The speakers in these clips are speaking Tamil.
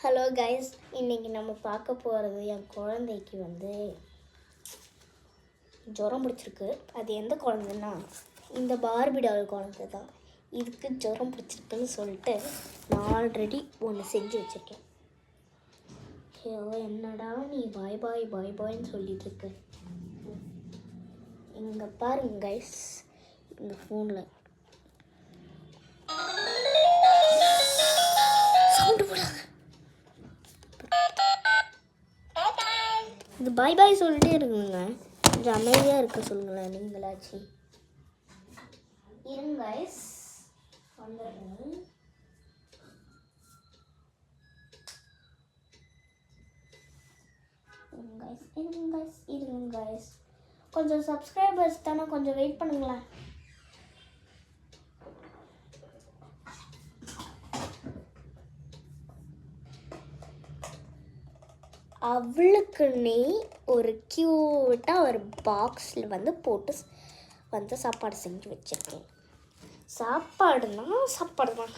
ஹலோ கைஸ், இன்றைக்கி நம்ம பார்க்க போகிறது என் குழந்தைக்கு ஜுரம் பிடிச்சிருக்கு. அது எந்த குழந்தைன்னா இந்த பார்பி டால் குழந்தை தான். இதுக்கு ஜுரம் பிடிச்சிருக்குன்னு சொல்லிட்டு நான் ஆல்ரெடி ஒன்று செஞ்சு வச்சுருக்கேன். என்னடா நீ பாய் பாய் பாய் பாய்ன்னு சொல்லிட்டு இருக்க. இங்கே பாருங்க கைஸ், இந்த ஃபோனில் சவுண்டு போடாங்க. இது பாய் பாய் சொல்லிட்டே இருக்குங்க. கொஞ்சம் அமைதியாக இருக்க சொல்லுங்களேன் நீங்களாச்சு. இருங்க கைஸ், வந்துடுறேன். இருங்க கைஸ், கொஞ்சம் சப்ஸ்கிரைபர்ஸ் தானே, கொஞ்சம் வெயிட் பண்ணுங்களேன். அவளுக்குன்னே ஒரு க்யூட்டாக ஒரு பாக்ஸில் போட்டு சாப்பாடு செஞ்சு வச்சுருக்கேன். சாப்பாடு தான்.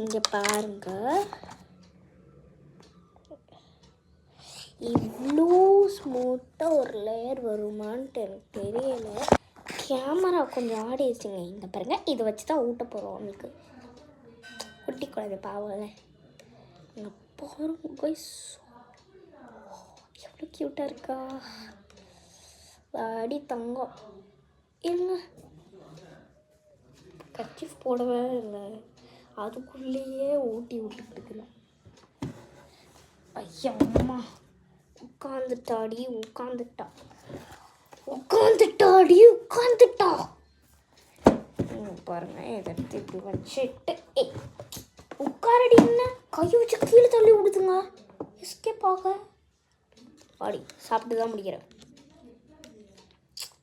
இங்கே பாருங்க, இவ்வளோ ஸ்மூத்தாக ஒரு லேயர் வருமானட்டு எனக்கு தெரியலை. கேமரா கொஞ்சம் ஆடிடுச்சுங்க. இந்த பாருங்க, இதை வச்சு தான் ஊட்ட போகிறோம் அவங்களுக்கு. குட்டி குழந்தை பாவல. இங்கே பாருங்க கைஸ், எவ்வளோ க்யூட்டாக இருக்கா. வாடி தங்கம். இருங்க, கர்ச்சீஃப் போடவே இல்லை, அதுக்குள்ளேயே ஊட்டி விட்டுட்டுருக்குறேன். ஐயா அம்மா, உட்காந்துட்டாடி. பாருங்க, இதை இப்படி வச்சுட்டு உட்காரடி. என்ன கையை வச்சு கீழே தள்ளி விடுதுங்க. எஸ்கேப் ஆக ஆடி சாப்பிட்டு தான் முடிக்கிறேன்.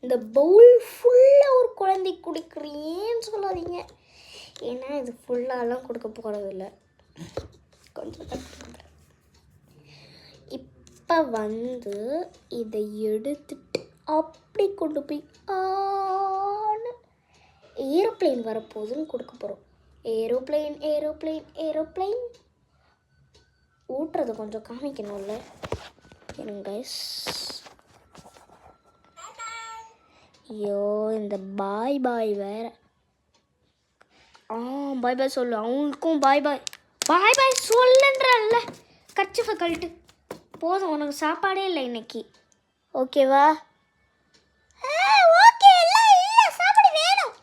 இந்த பவுல் ஃபுல்லாக ஒரு குழந்தைக்கு கொடுக்குறேன்னு சொல்லாதீங்க, ஏன்னா இது ஃபுல்லாலாம் கொடுக்க போகிறதில்ல. கொஞ்சம் இப்போ இதை எடுத்துட்டு அப்படி கொண்டு போய் ஏரோப்ளேன் வரப்போகுதுன்னு கொடுக்க போகிறோம். ஏரோப்ளேன் ஊட்டுறது கொஞ்சம் காமிக்கணும்ல. இருங்க. ஐயோ, இந்த பாய் பாய் வேற. பாய் பாய் சொல்லு, அவங்களுக்கும் பாய் பாய் சொல்லுன்றல்ல. கர்ச்சீஃபை கழட்டு போதும், உனக்கு சாப்பாடே இல்லை இன்னைக்கு. ஓகேவா? ஓகே, இல்லை சாப்பாடு வேணும்.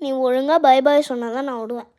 நீ ஒழுங்காக பாய் பாய் சொன்னால் தான் நான் விடுவேன்.